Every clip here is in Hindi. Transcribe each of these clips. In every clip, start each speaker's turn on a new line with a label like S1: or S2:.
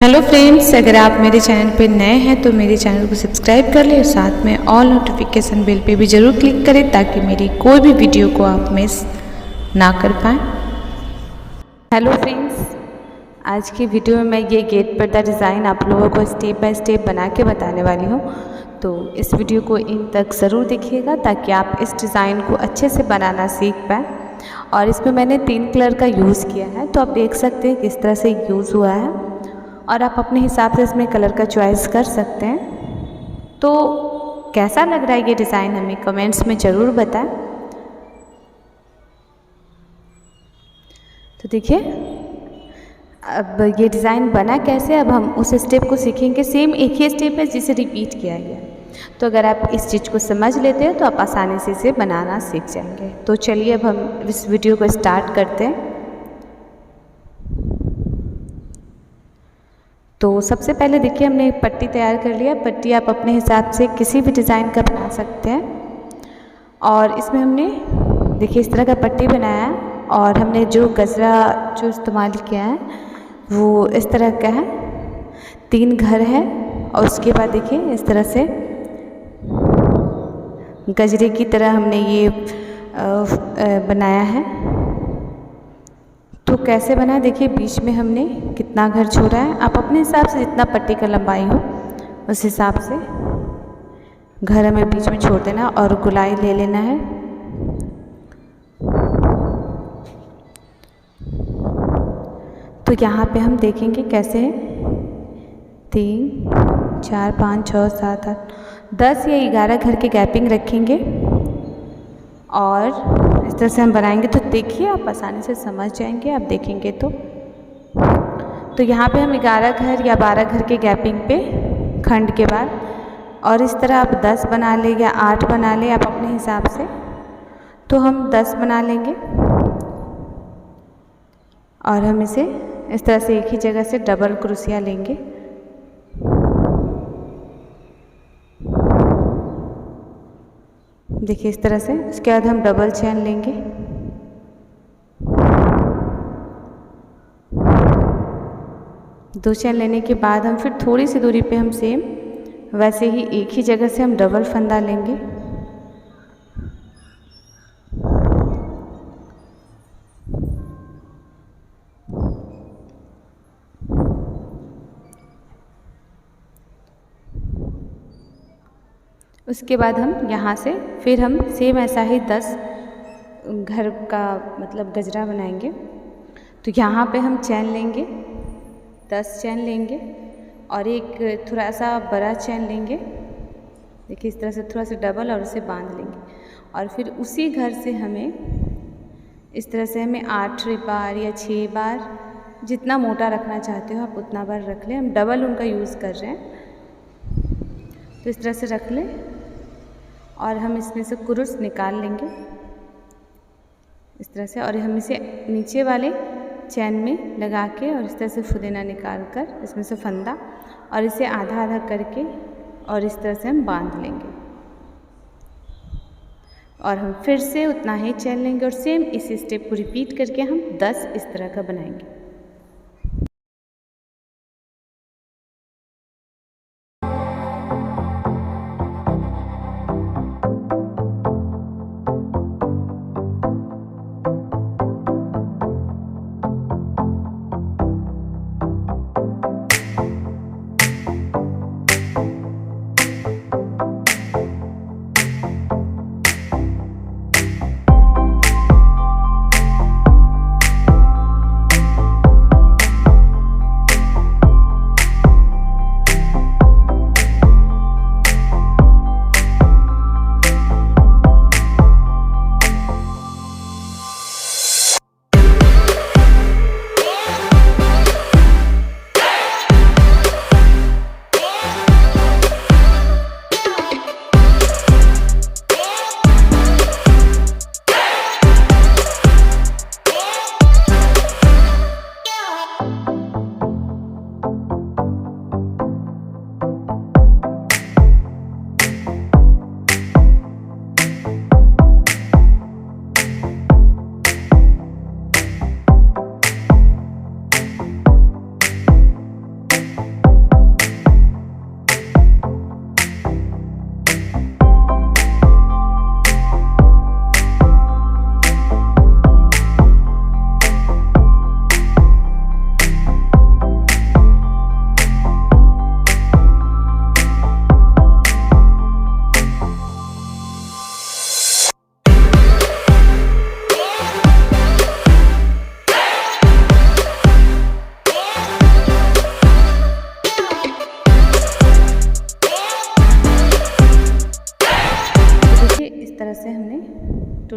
S1: हेलो फ्रेंड्स, अगर आप मेरे चैनल पर नए हैं तो मेरे चैनल को सब्सक्राइब कर लें और साथ में ऑल नोटिफिकेशन बेल पे भी ज़रूर क्लिक करें ताकि मेरी कोई भी वीडियो को आप मिस ना कर पाएँ। हेलो फ्रेंड्स, आज की वीडियो में मैं ये गेट पर्दा डिज़ाइन आप लोगों को स्टेप बाय स्टेप बना के बताने वाली हूँ। तो इस वीडियो को इन तक ज़रूर देखिएगा ताकि आप इस डिज़ाइन को अच्छे से बनाना सीख पाएँ। और इसमें मैंने 3 कलर का यूज़ किया है, तो आप देख सकते हैं किस तरह से यूज़ हुआ है और आप अपने हिसाब से इसमें कलर का चॉइस कर सकते हैं। तो कैसा लग रहा है ये डिज़ाइन हमें कमेंट्स में ज़रूर बताएं। तो देखिए, अब ये डिज़ाइन बना कैसे, अब हम उस स्टेप को सीखेंगे। सेम एक ही स्टेप है जिसे रिपीट किया गया। तो अगर आप इस चीज़ को समझ लेते हैं तो आप आसानी से इसे बनाना सीख जाएंगे। तो चलिए अब हम इस वीडियो को स्टार्ट करते हैं। तो सबसे पहले देखिए, हमने एक पट्टी तैयार कर लिया। पट्टी आप अपने हिसाब से किसी भी डिज़ाइन का बना सकते हैं। और इसमें हमने देखिए इस तरह का पट्टी बनाया है और हमने जो गजरा जो इस्तेमाल किया है वो इस तरह का है। 3 घर है और उसके बाद देखिए इस तरह से गजरे की तरह हमने ये बनाया है। तो कैसे बना, देखिए बीच में हमने कितना घर छोड़ा है। आप अपने हिसाब से जितना पट्टी का लंबाई हो उस हिसाब से घर हमें बीच में छोड़ देना और गोलाई ले लेना है। तो यहाँ पे हम देखेंगे कैसे है। 3, 4, 5, 6, 7, 8, 10 या 11 घर के गैपिंग रखेंगे और इस तरह से हम बनाएंगे। तो देखिए आप आसानी से समझ जाएंगे, आप देखेंगे तो यहाँ पे हम 11 घर या 12 घर के गैपिंग पे खंड के बाद, और इस तरह आप 10 बना ले या 8 बना ले आप अपने हिसाब से। तो हम 10 बना लेंगे और हम इसे इस तरह से एक ही जगह से डबल क्रोशिया लेंगे। देखिए इस तरह से। उसके बाद हम डबल चेन लेंगे। दो चेन लेने के बाद हम फिर थोड़ी सी दूरी पे हम सेम वैसे ही एक ही जगह से हम डबल फंदा लेंगे। उसके बाद हम यहाँ से फिर हम सेम ऐसा ही 10 घर का मतलब गजरा बनाएंगे। तो यहाँ पे हम चैन लेंगे, 10 चैन लेंगे और एक थोड़ा सा बड़ा चैन लेंगे। देखिए इस तरह से थोड़ा सा डबल और उसे बांध लेंगे। और फिर उसी घर से हमें इस तरह से हमें 8 बार या 6 बार, जितना मोटा रखना चाहते हो आप उतना बार रख लें। हम डबल उनका यूज़ कर रहे हैं। तो इस तरह से रख लें और हम इसमें से कुरुस निकाल लेंगे इस तरह से। और हम इसे नीचे वाले चैन में लगा के और इस तरह से फुदेना निकाल कर इसमें से फंदा और इसे आधा आधा करके और इस तरह से हम बांध लेंगे। और हम फिर से उतना ही चैन लेंगे और सेम इसी स्टेप को रिपीट करके हम 10 इस तरह का बनाएंगे।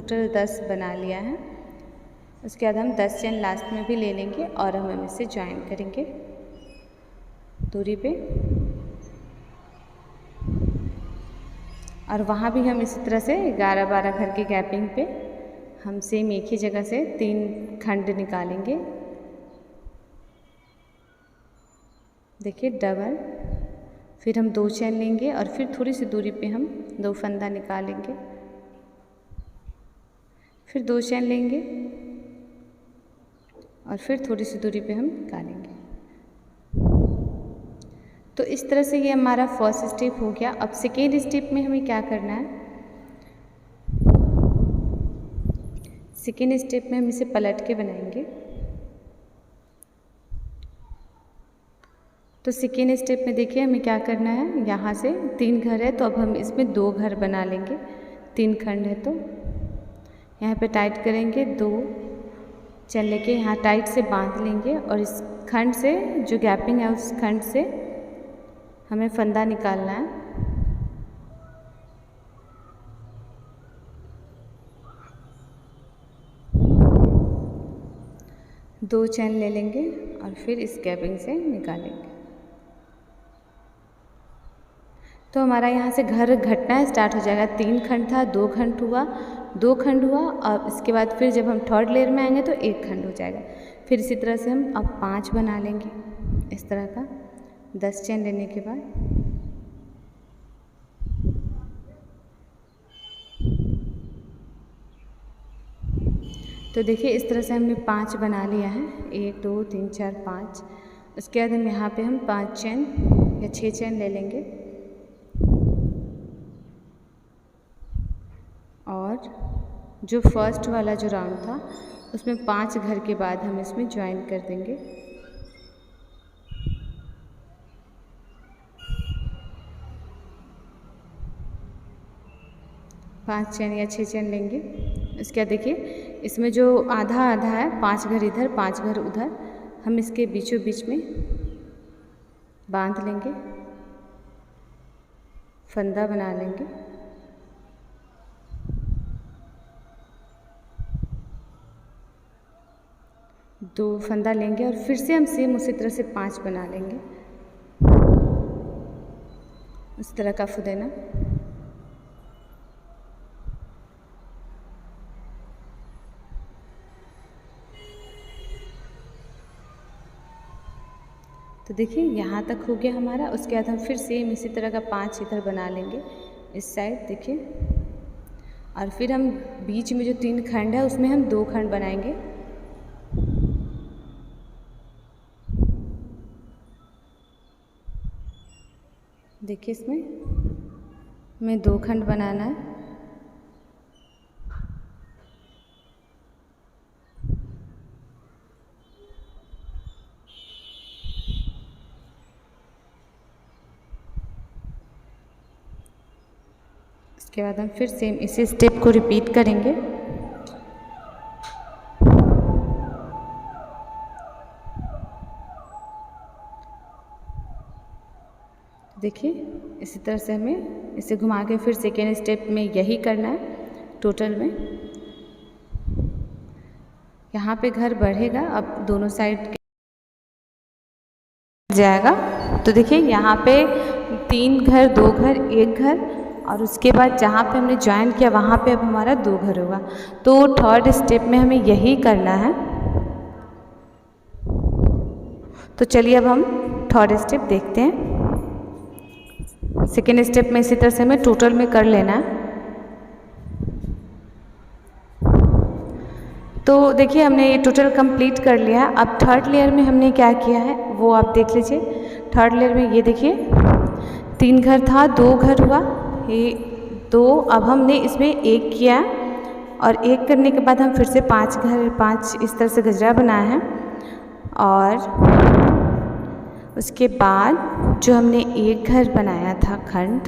S1: टोटल 10 बना लिया है। उसके बाद हम 10 चेन लास्ट में भी ले लेंगे और हम इसे ज्वाइन करेंगे दूरी पे, और वहाँ भी हम इसी तरह से 11-12 घर के गैपिंग पे हम सेम एक ही जगह से 3 खंड निकालेंगे। देखिए डबल, फिर हम 2 चेन लेंगे और फिर थोड़ी सी दूरी पे हम 2 फंदा निकालेंगे, फिर 2 चेन लेंगे और फिर थोड़ी सी दूरी पे हम निकालेंगे। तो इस तरह से ये हमारा फर्स्ट स्टेप हो गया। अब सेकेंड स्टेप में हमें क्या करना है, सेकेंड स्टेप में हम इसे पलट के बनाएंगे। तो सेकेंड स्टेप में देखिए हमें क्या करना है, यहाँ से 3 घर है तो अब हम इसमें 2 घर बना लेंगे। 3 खंड है तो यहाँ पे टाइट करेंगे, 2 चेन लेके यहाँ टाइट से बांध लेंगे और इस खंड से जो गैपिंग है उस खंड से हमें फंदा निकालना है। दो चेन ले लेंगे और फिर इस गैपिंग से निकालेंगे। तो हमारा यहाँ से घर घटना स्टार्ट हो जाएगा। 3 खंड था, 2 खंड हुआ, 2 खंड हुआ और इसके बाद फिर जब हम थर्ड लेयर में आएंगे तो 1 खंड हो जाएगा। फिर इसी तरह से हम अब 5 बना लेंगे इस तरह का 10 चेन लेने के बाद। तो देखिए इस तरह से हमने 5 बना लिया है, 1 2 3 4 5। उसके बाद हम यहाँ पे हम 5 चेन या 6 चेन ले लेंगे और जो फर्स्ट वाला जो राउंड था उसमें 5 घर के बाद हम इसमें ज्वाइन कर देंगे। पाँच चेन या 6 चेन लेंगे। इसके बाद देखिए इसमें जो आधा आधा है, 5 घर इधर 5 घर उधर, हम इसके बीचों बीच में बांध लेंगे, फंदा बना लेंगे। दो फंदा लेंगे और फिर से हम सेम उसी तरह से 5 बना लेंगे, उस तरह का फुदेना। तो देखिए यहाँ तक हो गया हमारा। उसके बाद हम फिर सेम इसी तरह का 5 इधर बना लेंगे इस साइड देखिए, और फिर हम बीच में जो 3 खंड है उसमें हम 2 खंड बनाएंगे। देखिए इसमें हमें 2 खंड बनाना है। उसके बाद हम फिर सेम इसी स्टेप को रिपीट करेंगे। देखिए इसी तरह से हमें इसे घुमा के फिर सेकेंड स्टेप में यही करना है। टोटल में यहाँ पे घर बढ़ेगा, अब दोनों साइड जाएगा। तो देखिए यहाँ पे 3 घर 2 घर 1 घर, और उसके बाद जहाँ पे हमने ज्वाइन किया वहाँ पे अब हमारा 2 घर होगा। तो थर्ड स्टेप में हमें यही करना है। तो चलिए अब हम थर्ड स्टेप देखते हैं। सेकेंड स्टेप में इसी तरह से हमें टोटल में कर लेना है। तो देखिए हमने ये टोटल कंप्लीट कर लिया। अब थर्ड लेयर में हमने क्या किया है वो आप देख लीजिए। थर्ड लेयर में ये देखिए 3 घर था, 2 घर हुआ, ये 2, अब हमने इसमें 1 किया और 1 करने के बाद हम फिर से 5 घर 5 इस तरह से गजरा बनाया है। और उसके बाद जो हमने 1 घर बनाया था खंड,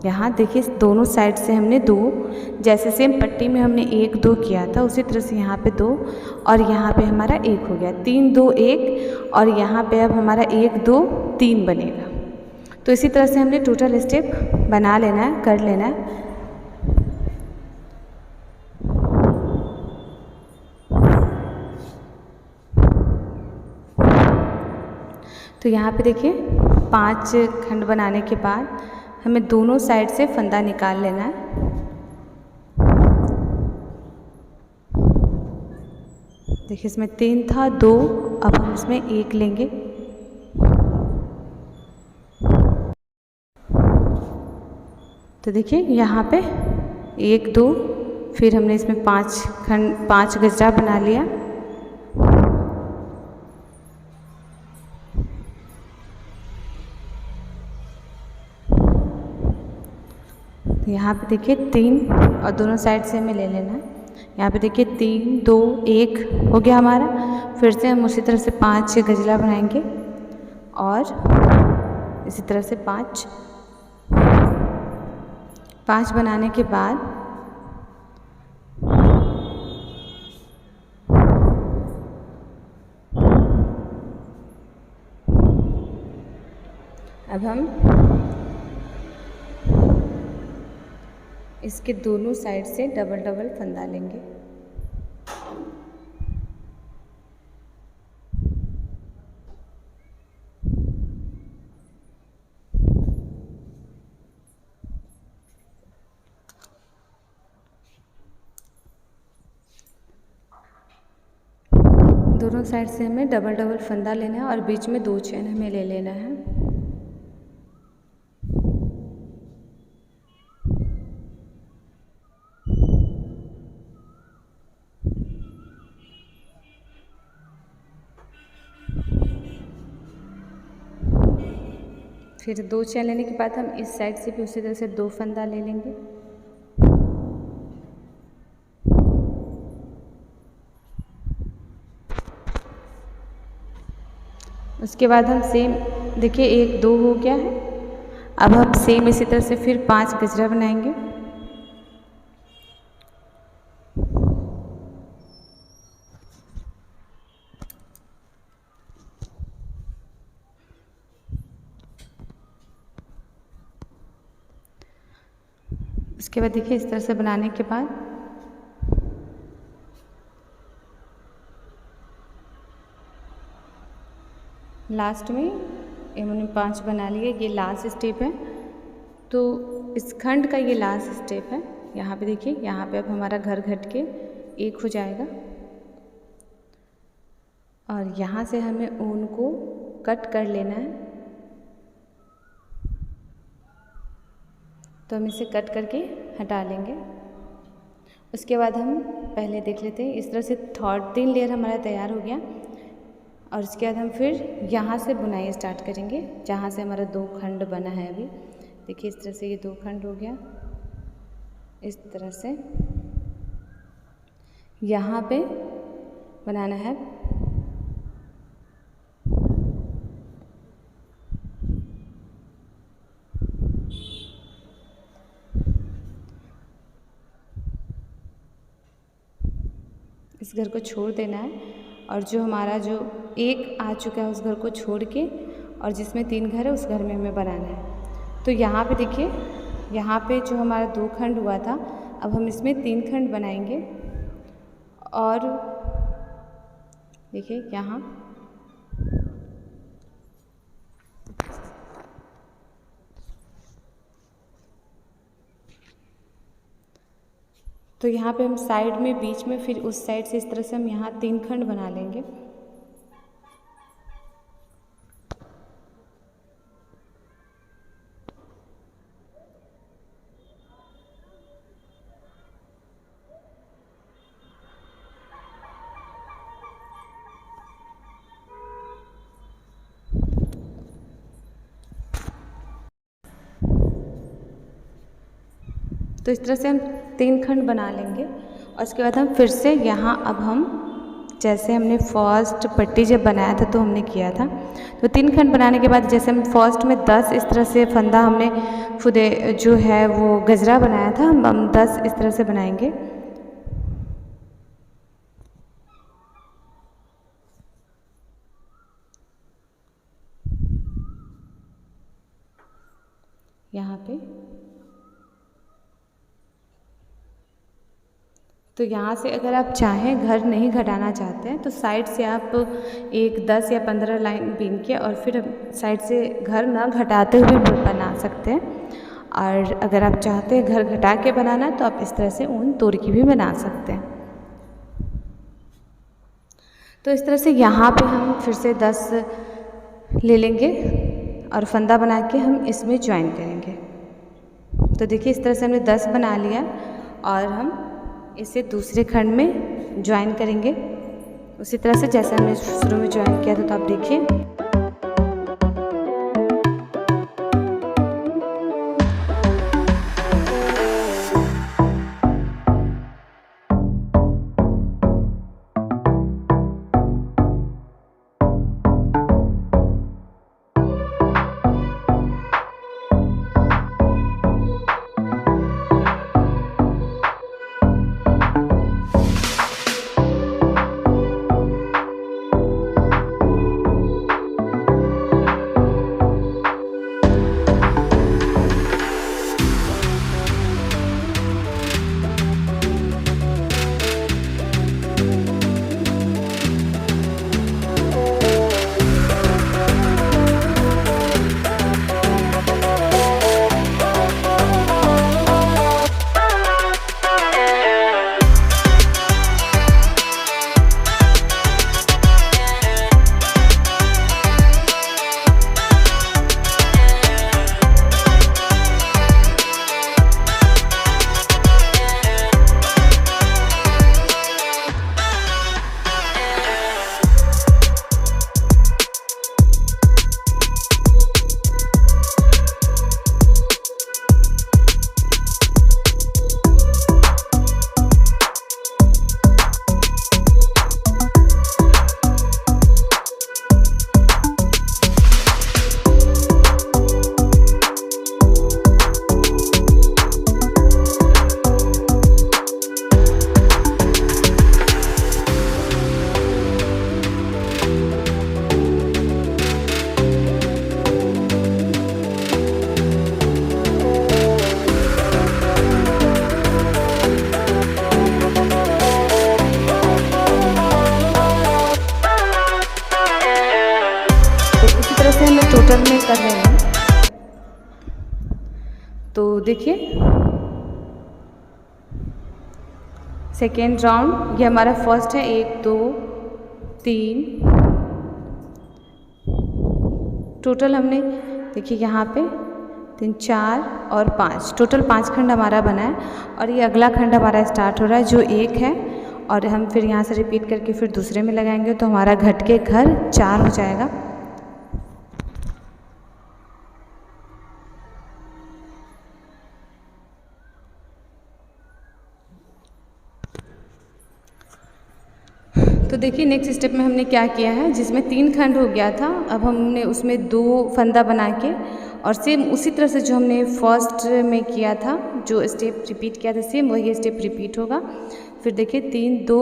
S1: यहाँ देखिए दोनों साइड से हमने 2, जैसे सेम पट्टी में हमने 1 2 किया था उसी तरह से यहाँ पे 2 और यहाँ पे हमारा 1 हो गया। 3 2 1 और यहाँ पे अब हमारा 1 2 3 बनेगा। तो इसी तरह से हमने टोटल स्टेप बना लेना है, कर लेना है। तो यहाँ पे देखिए 5 खंड बनाने के बाद हमें दोनों साइड से फंदा निकाल लेना है। देखिए इसमें 3 था, 2, अब हम इसमें 1 लेंगे। तो देखिए यहाँ पे 1 2, फिर हमने इसमें 5 गजरा बना लिया। यहाँ पे देखिए 3 और दोनों साइड से हमें ले लेना है। यहाँ पे देखिए 3 2 1 हो गया हमारा। फिर से हम उसी तरह से 5 गजला बनाएंगे और इसी तरह से 5 बनाने के बाद अब हम इसके दोनों साइड से डबल डबल फंदा लेंगे। दोनों साइड से हमें डबल डबल फंदा लेना है और बीच में 2 चैन हमें ले लेना है। फिर 2 चैन लेने के बाद हम इस साइड से भी उसी तरह से 2 फंदा ले लेंगे। उसके बाद हम सेम देखिए 1 2 हो गया है। अब हम सेम इसी तरह से फिर 5 गजरा बनाएंगे। उसके बाद देखिए इस तरह से बनाने के बाद लास्ट में हमने 5 बना लिए। ये लास्ट स्टेप है, तो इस खंड का ये लास्ट स्टेप है। यहाँ पे देखिए, यहाँ पे अब हमारा घर घट के 1 हो जाएगा और यहाँ से हमें ऊन को कट कर लेना है। तो हम इसे कट करके हटा लेंगे। उसके बाद हम पहले देख लेते हैं, इस तरह से 3 लेयर हमारा तैयार हो गया और उसके बाद हम फिर यहाँ से बुनाई स्टार्ट करेंगे जहाँ से हमारा 2 खंड बना है। अभी देखिए इस तरह से ये 2 खंड हो गया। इस तरह से यहाँ पे बनाना है। इस घर को छोड़ देना है और जो हमारा जो 1 आ चुका है उस घर को छोड़ के और जिसमें 3 घर है उस घर में हमें बनाना है। तो यहाँ पे देखिए, यहाँ पे जो हमारा 2 खंड हुआ था, अब हम इसमें 3 खंड बनाएंगे और देखिए यहाँ तो यहाँ पे हम साइड में बीच में फिर उस साइड से इस तरह से हम यहाँ 3 खंड बना लेंगे। तो इस तरह से हम 3 खंड बना लेंगे और उसके बाद हम फिर से यहाँ अब हम जैसे हमने फर्स्ट पट्टी जब बनाया था तो हमने किया था, तो 3 खंड बनाने के बाद जैसे हम फर्स्ट में 10 इस तरह से फंदा हमने खुदे जो है वो गजरा बनाया था, हम 10 इस तरह से बनाएंगे। यहाँ पे तो यहाँ से अगर आप चाहें घर नहीं घटाना चाहते हैं तो साइड से आप एक 10 या 15 लाइन बीन के और फिर साइड से घर ना घटाते हुए भी बना सकते हैं। और अगर आप चाहते हैं घर घटा के बनाना तो आप इस तरह से ऊन तोड़ के भी बना सकते हैं। तो इस तरह से यहाँ पे हम फिर से 10 ले लेंगे और फंदा बना के हम इसमें ज्वाइन करेंगे। तो देखिए इस तरह से हमने 10 बना लिया और हम इसे दूसरे खंड में ज्वाइन करेंगे उसी तरह से जैसे हमने शुरू में ज्वाइन किया था। तो आप देखिए टोटल में कर रहे हैं। तो देखिए सेकेंड राउंड ये हमारा फर्स्ट है, 1 2 3 टोटल हमने देखिए यहाँ पे 3 4 और 5 टोटल 5 खंड हमारा बना है। और ये अगला खंड हमारा स्टार्ट हो रहा है जो 1 है और हम फिर यहाँ से रिपीट करके फिर दूसरे में लगाएंगे तो हमारा घट के घर 4 हो जाएगा। तो देखिए नेक्स्ट स्टेप में हमने क्या किया है, जिसमें 3 खंड हो गया था अब हमने उसमें 2 फंदा बना के और सेम उसी तरह से जो हमने फर्स्ट में किया था जो स्टेप रिपीट किया था सेम वही स्टेप रिपीट होगा। फिर देखिए 3 2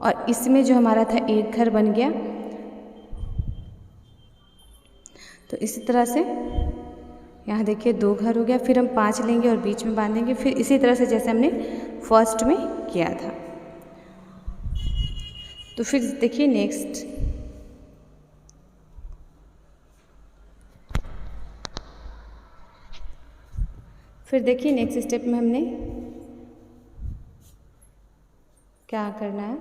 S1: और इसमें जो हमारा था 1 घर बन गया। तो इसी तरह से यहाँ देखिए 2 घर हो गया, फिर हम 5 लेंगे और बीच में बांधेंगे, फिर इसी तरह से जैसे हमने फर्स्ट में किया था। तो फिर देखिए नेक्स्ट स्टेप में हमने क्या करना है,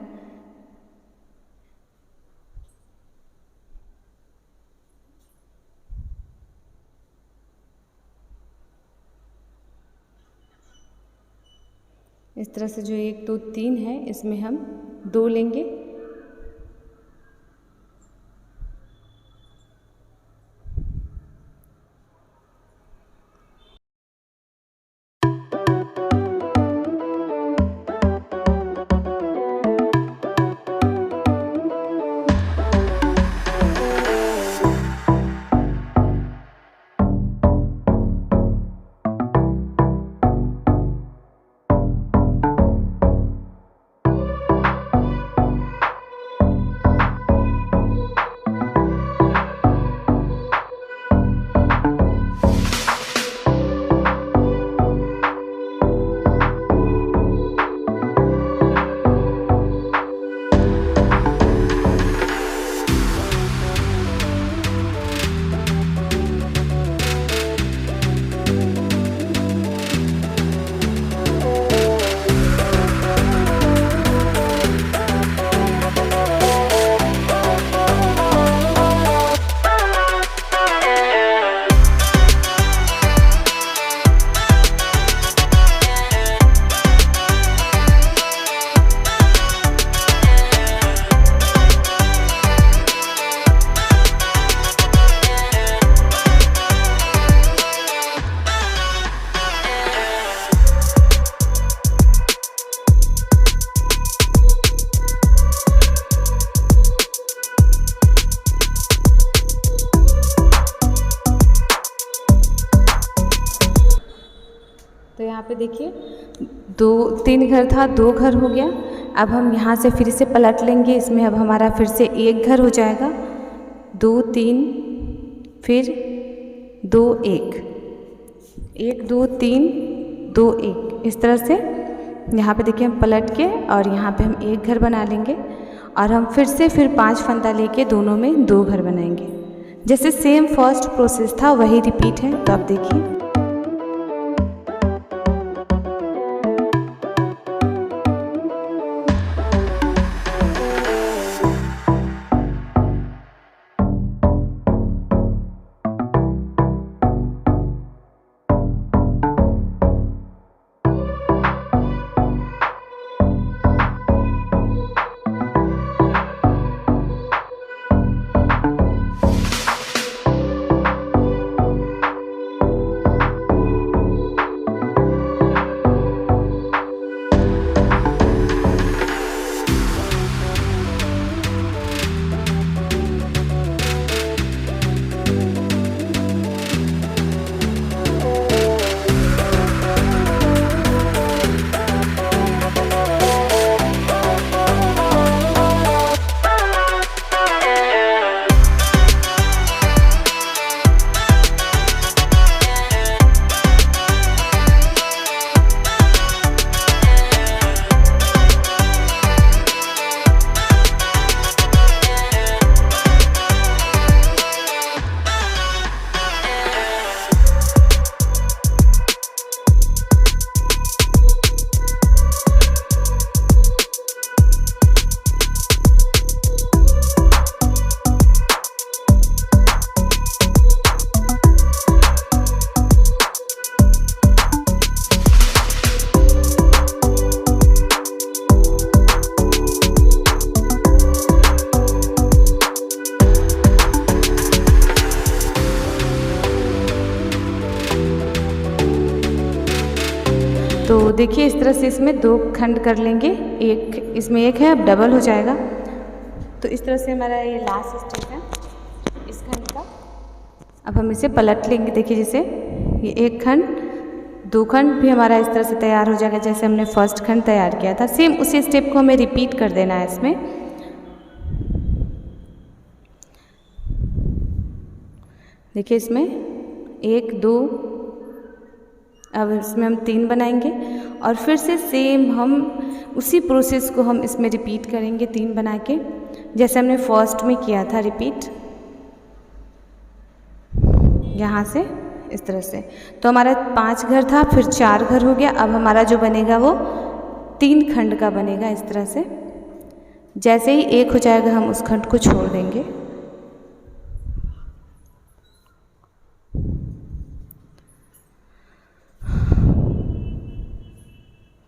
S1: इस तरह से जो 1 2 3 है इसमें हम 2 लेंगे यहाँ पे देखिए 3 घर था, 2 घर हो गया। अब हम यहाँ से फिर से पलट लेंगे, इसमें अब हमारा फिर से 1 घर हो जाएगा, 2 3 फिर 2 1 1 2 3 2 1, इस तरह से यहाँ पे देखिए हम पलट के और यहाँ पे हम 1 घर बना लेंगे और हम फिर 5 फंदा लेके दोनों में 2 घर बनाएंगे। जैसे सेम फर्स्ट प्रोसेस था वही रिपीट है। तो आप देखिए तो देखिए इस तरह से इसमें 2 खंड कर लेंगे, एक इसमें 1 है, अब डबल हो जाएगा। तो इस तरह से हमारा ये लास्ट स्टेप है इस खंड का। अब हम इसे पलट लेंगे, देखिए जैसे ये 1 खंड 2 खंड भी हमारा इस तरह से तैयार हो जाएगा जैसे हमने फर्स्ट खंड तैयार किया था। सेम उसी स्टेप को हमें रिपीट कर देना है इसमें। देखिए इसमें 1 2, अब इसमें हम 3 बनाएंगे और फिर से सेम हम उसी प्रोसेस को हम इसमें रिपीट करेंगे 3 बना के, जैसे हमने फर्स्ट में किया था रिपीट यहाँ से इस तरह से। तो हमारा 5 घर था, फिर 4 घर हो गया। अब हमारा जो बनेगा वो 3 खंड का बनेगा इस तरह से। जैसे ही 1 हो जाएगा हम उस खंड को छोड़ देंगे।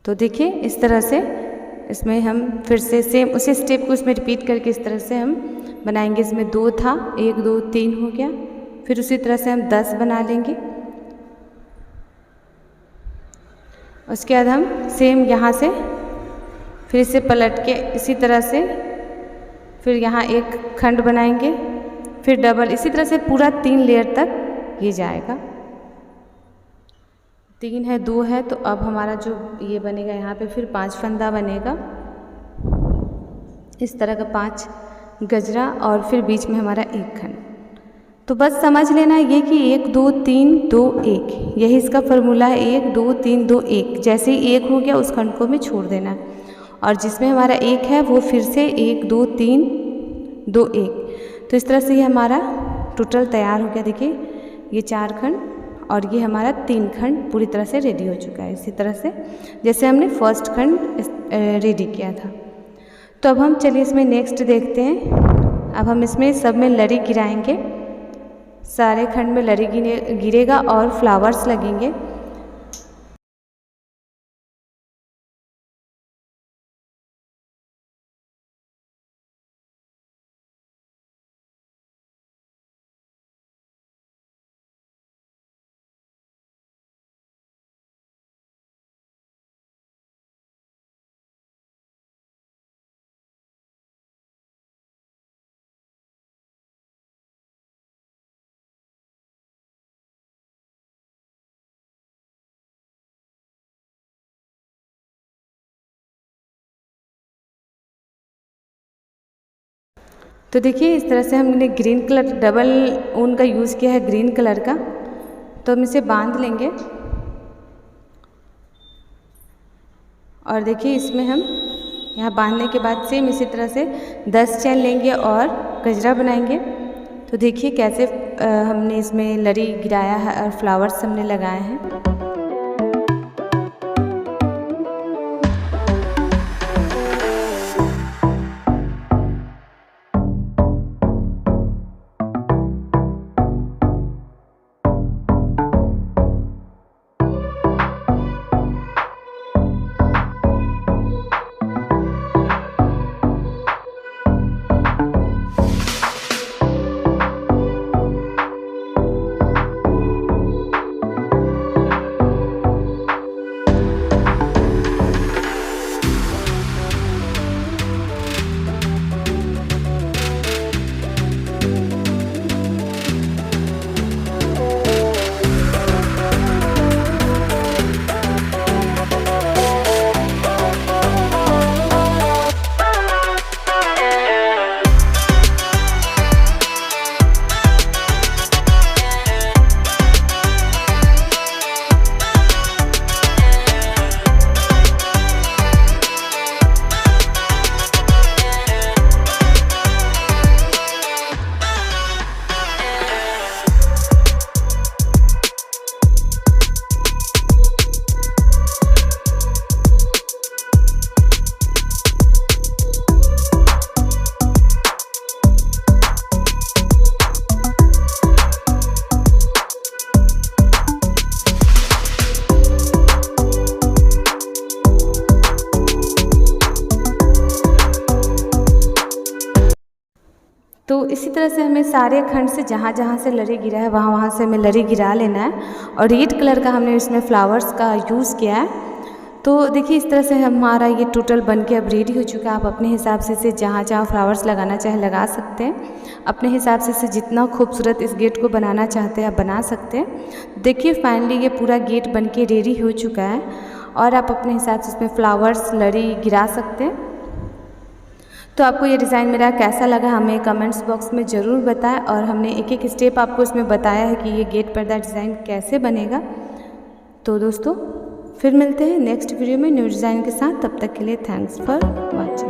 S1: तो देखिए इस तरह से इसमें हम फिर से सेम उसी स्टेप को इसमें रिपीट करके इस तरह से हम बनाएंगे। इसमें 2 था, 1 2 3 हो गया, फिर उसी तरह से हम 10 बना लेंगे। उसके बाद हम सेम यहाँ से फिर इसे पलट के इसी तरह से फिर यहाँ 1 खंड बनाएंगे, फिर डबल, इसी तरह से पूरा 3 लेयर तक ये जाएगा। 3 है, 2 है, तो अब हमारा जो ये बनेगा यहाँ पे फिर 5 फंदा बनेगा इस तरह का, 5 गजरा और फिर बीच में हमारा 1 खंड। तो बस समझ लेना ये कि 1 2 3 2 1 यही इसका फॉर्मूला है। 1 2 3 2 1, जैसे ही 1 हो गया उस खंड को हमें छोड़ देना है और जिसमें हमारा 1 है वो फिर से 1 2 3 2 1। तो इस तरह से ये हमारा टोटल तैयार हो गया। देखिए ये 4 खंड और ये हमारा 3 खंड पूरी तरह से रेडी हो चुका है, इसी तरह से जैसे हमने फर्स्ट खंड रेडी किया था। तो अब हम चलिए इसमें नेक्स्ट देखते हैं। अब हम इसमें सब में लरी गिराएंगे, सारे खंड में लरी गिरेगा और फ्लावर्स लगेंगे। तो देखिए इस तरह से हमने ग्रीन कलर डबल ऊन का यूज़ किया है, ग्रीन कलर का। तो हम इसे बांध लेंगे और देखिए इसमें हम यहाँ बांधने के बाद सेम इसी तरह से 10 चैन लेंगे और गजरा बनाएंगे। तो देखिए कैसे हमने इसमें लड़ी गिराया है और फ्लावर्स हमने लगाए हैं। तो इसी तरह से हमें सारे खंड से जहाँ जहाँ से लड़ी गिरा है वहाँ से हमें लड़ी गिरा लेना है। और रेड कलर का हमने इसमें फ्लावर्स का यूज़ किया है। तो देखिए इस तरह से हमारा ये टोटल बन के अब रेडी हो चुका है। आप अपने हिसाब से इसे जहाँ जहाँ फ्लावर्स लगाना चाहे लगा सकते हैं। अपने हिसाब से इसे जितना खूबसूरत इस गेट को बनाना चाहते हैं आप बना सकते हैं। देखिए फाइनली ये पूरा गेट बन के रेडी हो चुका है और आप अपने हिसाब से इसमें फ्लावर्स लड़ी गिरा सकते हैं। तो आपको ये डिज़ाइन मेरा कैसा लगा हमें कमेंट्स बॉक्स में ज़रूर बताएं। और हमने एक एक स्टेप आपको इसमें बताया है कि ये गेट पर्दा डिज़ाइन कैसे बनेगा। तो दोस्तों फिर मिलते हैं नेक्स्ट वीडियो में न्यू डिज़ाइन के साथ। तब तक के लिए थैंक्स फॉर वॉचिंग।